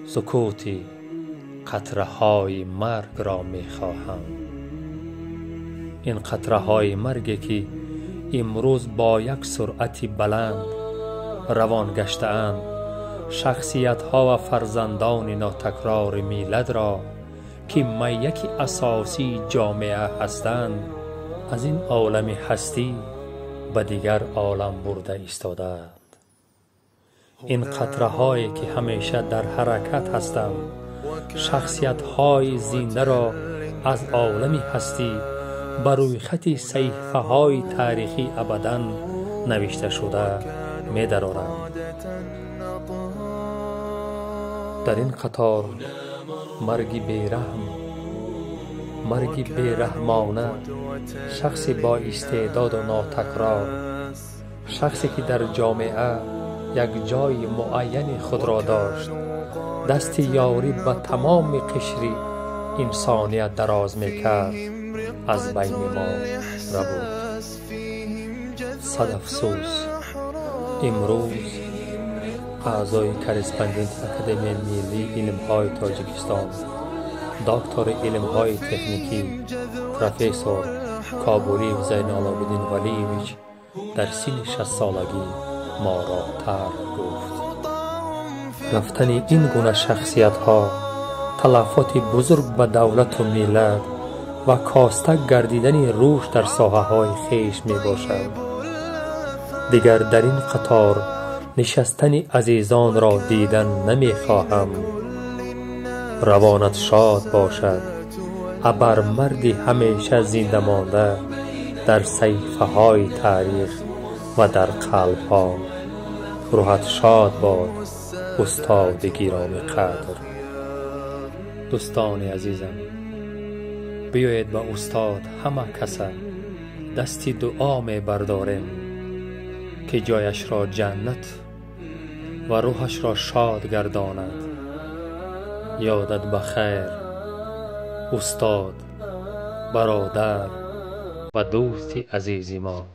سکوتی قطره های مرگ را می خواهم. این قطره های مرگی که امروز با یک سرعت بلند روان گشته‌اند، شخصیت ها و فرزندان ناتکرار میلاد را که میک اساسی جامعه هستند از این عالم هستی به دیگر عالم برده ایستادند. این قطره هایی که همیشه در حرکت هستند شخصیت های زنده را از عالم هستی بر روی خط صحیفه های تاریخی ابداً نوشته شده می درآورند. در این قطار مرگی بیرحم، مرگی بیرحمانه، شخصی با استعداد و ناتکرار، شخصی که در جامعه یک جای معین خود را داشت، دست یاری به تمام قشر انسانیت دراز میکرد، از بین ما ربود. صد افسوس امروز اعضای کارسپاندنت اکادمی ملی علم‌های تاجیکستان، دکتر علم‌های تکنیکی پروفسور کابولی زینال‌العابدین ولیویچ در سن 60 سالگی ما را ترک گفت. رفتن این گونه شخصیت ها تلفات بزرگ به دولت و ملت و کاسته گردیدن رشد در ساحه های خیش می باشد. دیگر در این قطار نشستن عزیزان را دیدن نمی خواهم. روانت شاد باشد، ابرمردی همیشه زنده مانده در صحیفه های تاریخ و در قلب ها. روحت شاد باد استاد گرامی قدر. دوستان عزیزم، بیایید به استاد همه کسا دستی دعا می برداریم که جایش را جنت و روحش را شاد گرداند. یادت بخیر استاد، برادر و دوست عزیز ما.